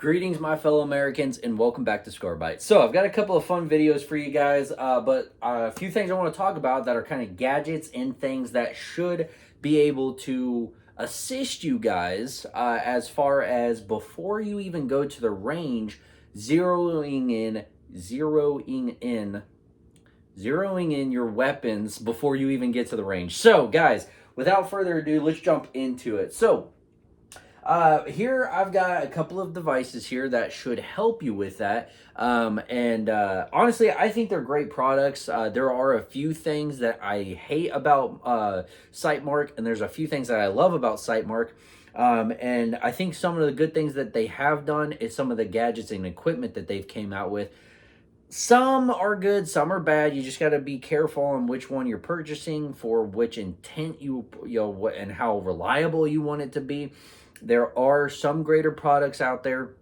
Greetings, my fellow Americans, and welcome back to Scar Bites. So, I've got a couple of fun videos for you guys, but a few things I want to talk about that are kind of gadgets and things that should be able to assist you guys as far as before you even go to the range, zeroing in your weapons before you even get to the range. So, guys, without further ado, let's jump into it. So, here I've got a couple of devices here that should help you with that. Honestly, I think they're great products. There are a few things that I hate about Sightmark, and there's a few things that I love about Sightmark. And I think some of the good things that they have done is some of the gadgets and equipment that they've came out with. Some are good, some are bad. You just got to be careful on which one you're purchasing for which intent and how reliable you want it to be. There are some greater products out there,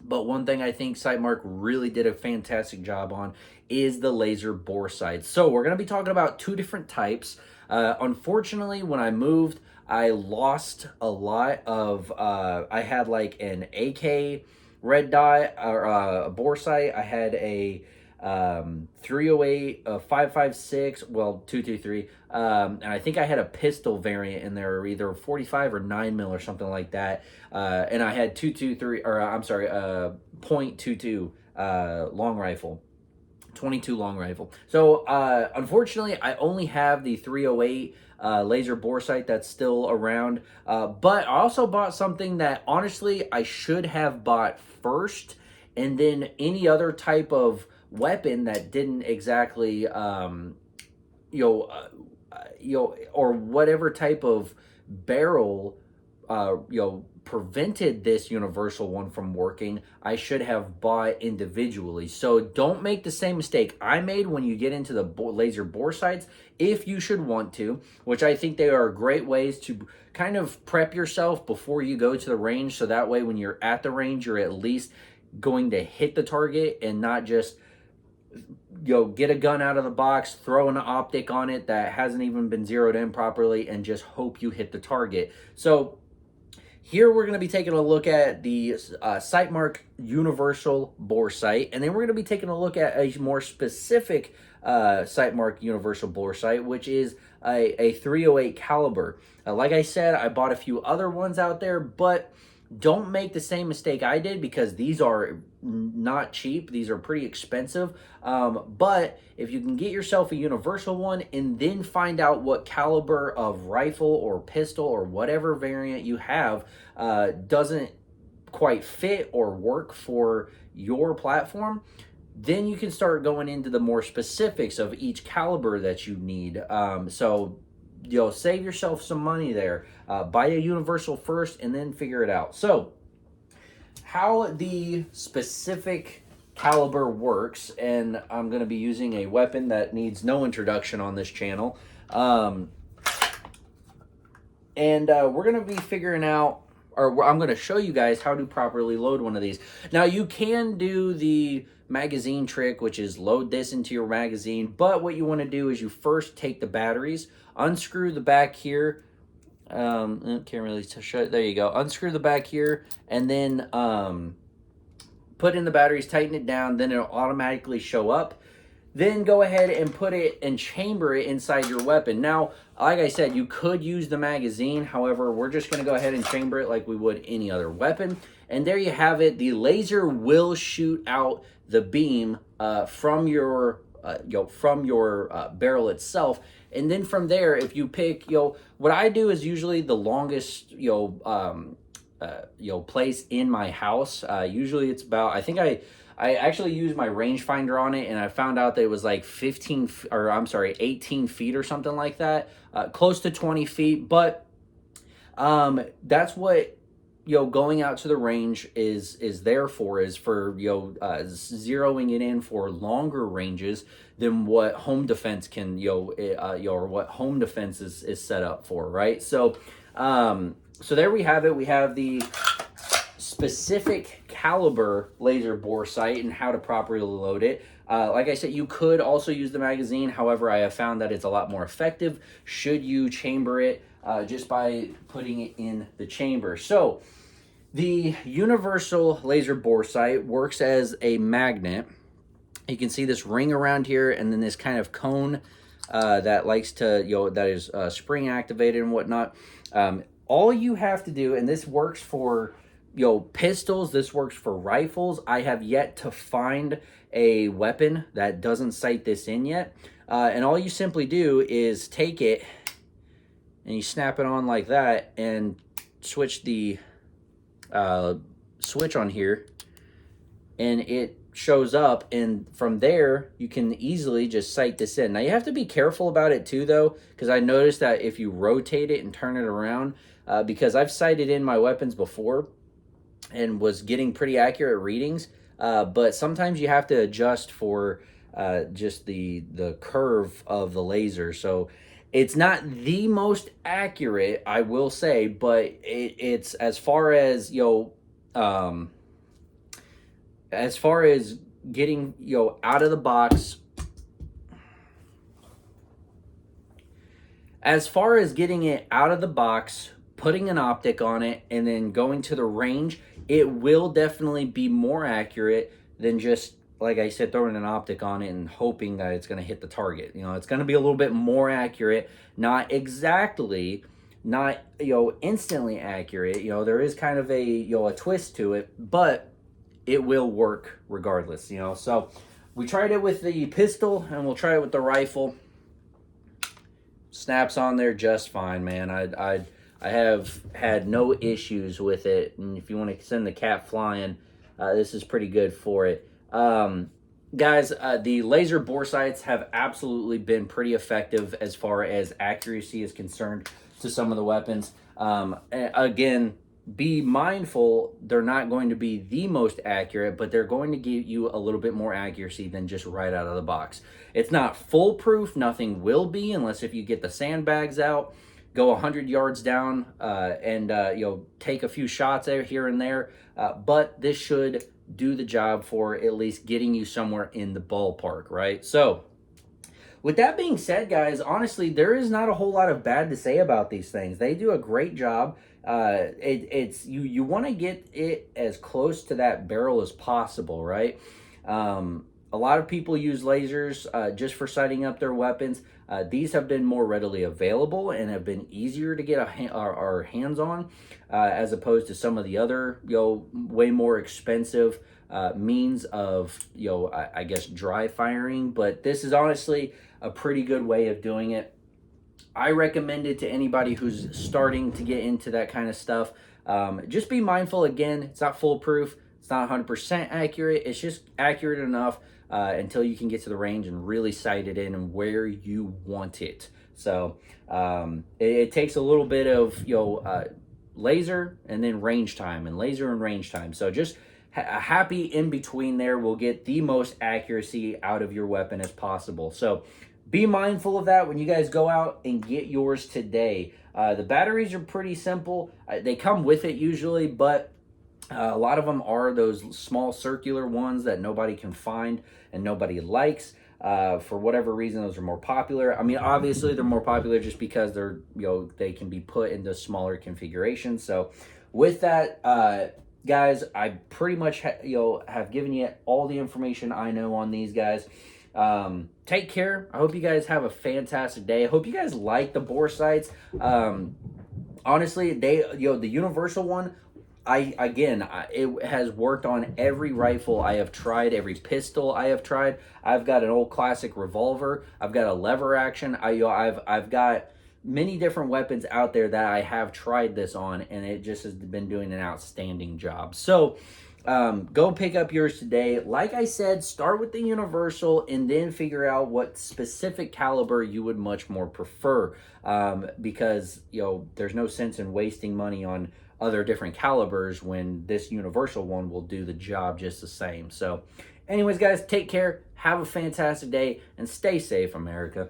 but one thing I think Sightmark really did a fantastic job on is the laser bore sights. So we're going to be talking about two different types. Unfortunately, when I moved, I lost a lot of, I had like an AK red dot or a bore sight. I had a 308, a 5.56, well, 223, and I think I had a pistol variant in there, either 45 or 9 mil or something like that, and I had 223, or I'm sorry, .22 long rifle, 22 long rifle. So unfortunately, I only have the 308 laser bore sight that's still around, but I also bought something that honestly I should have bought first, and then any other type of weapon that didn't exactly or whatever type of barrel prevented this universal one from working, I should have bought individually. So don't make the same mistake I made when you get into the laser bore sights, if you should want to, which I think they are great ways to kind of prep yourself before you go to the range, so that way when you're at the range you're at least going to hit the target and not just get a gun out of the box, throw an optic on it that hasn't even been zeroed in properly, and just hope you hit the target. So here we're going to be taking a look at the Sightmark Universal Bore Sight, and then we're going to be taking a look at a more specific Sightmark Universal Bore Sight, which is a 308 caliber. Like I said, I bought a few other ones out there, but don't make the same mistake I did, because these are not cheap. These are pretty expensive. But if you can get yourself a universal one and then find out what caliber of rifle or pistol or whatever variant you have doesn't quite fit or work for your platform, then you can start going into the more specifics of each caliber that you need. Save yourself some money there. Buy a universal first and then figure it out. So how the specific caliber works, and I'm going to be using a weapon that needs no introduction on this channel, and we're going to be figuring out, or I'm going to show you guys how to properly load one of these. Now, you can do the magazine trick, which is load this into your magazine, but what you want to do is you first take the batteries, unscrew the back here, can't really show it. There you go. Unscrew the back here, and then put in the batteries, tighten it down, then it'll automatically show up. Then go ahead and put it and chamber it inside your weapon. Now, like I said, you could use the magazine. However, we're just going to go ahead and chamber it like we would any other weapon. And there you have it. The laser will shoot out the beam from your barrel itself. And then from there, if you pick, what I do is usually the longest, place in my house. Usually it's about, I think I actually used my rangefinder on it, and I found out that it was like 18 feet or something like that, close to 20 feet. But that's what going out to the range is there for, is for zeroing it in for longer ranges than what home defense can or what home defense is set up for, right? So so there we have it. We have the specific caliber laser bore sight and how to properly load it. Like I said, you could also use the magazine. However, I have found that it's a lot more effective should you chamber it just by putting it in the chamber. So The universal laser bore sight works as a magnet. You can see this ring around here, and then this kind of cone that likes to, that is spring activated and whatnot. All you have to do, and this works for, pistols, this works for rifles. I have yet to find a weapon that doesn't sight this in yet. And all you simply do is take it and you snap it on like that and switch the switch on here, and it shows up, and from there you can easily just sight this in. Now you have to be careful about it too though, because I noticed that if you rotate it and turn it around, because I've sighted in my weapons before and was getting pretty accurate readings, but sometimes you have to adjust for just the curve of the laser. So it's not the most accurate, I will say, but it's as far as getting out of the box, as far as getting it out of the box, putting an optic on it, and then going to the range, it will definitely be more accurate than just, like I said, throwing an optic on it and hoping that it's going to hit the target. It's going to be a little bit more accurate, not exactly, not instantly accurate. There is kind of a twist to it, but it will work regardless. So we tried it with the pistol, and we'll try it with the rifle. Snaps on there just fine, man. I have had no issues with it, and if you want to send the cat flying, this is pretty good for it. Guys, the laser bore sights have absolutely been pretty effective as far as accuracy is concerned to some of the weapons. Again, be mindful, they're not going to be the most accurate, but they're going to give you a little bit more accuracy than just right out of the box. It's not foolproof. Nothing will be, unless if you get the sandbags out, go 100 yards down, and take a few shots here and there. But this should do the job for at least getting you somewhere in the ballpark, right? So with that being said, guys, honestly, there is not a whole lot of bad to say about these things. They do a great job. It's you want to get it as close to that barrel as possible, right? A lot of people use lasers just for sighting up their weapons. These have been more readily available and have been easier to get our hands on, as opposed to some of the other, way more expensive means of, I guess, dry firing. But this is honestly a pretty good way of doing it. I recommend it to anybody who's starting to get into that kind of stuff. Just be mindful, again, it's not foolproof. It's not 100% accurate. It's just accurate enough until you can get to the range and really sight it in and where you want it. So it takes a little bit of laser and then range time, and laser and range time. So just a happy in between there will get the most accuracy out of your weapon as possible. So be mindful of that when you guys go out and get yours today. The batteries are pretty simple. They come with it usually, but a lot of them are those small circular ones that nobody can find and nobody likes. For whatever reason, those are more popular. I mean, obviously they're more popular just because they're, they can be put into smaller configurations. So with that, guys, I pretty much have given you all the information I know on these guys. Take care. I hope you guys have a fantastic day. I hope you guys like the bore sights. Honestly, the universal one, it has worked on every rifle I have tried, every pistol I have tried. I've got an old classic revolver. I've got a lever action. I've got many different weapons out there that I have tried this on, and it just has been doing an outstanding job. So go pick up yours today. Like I said, start with the universal and then figure out what specific caliber you would much more prefer, because there's no sense in wasting money on other different calibers when this universal one will do the job just the same. So anyways, guys, take care, have a fantastic day, and stay safe, America.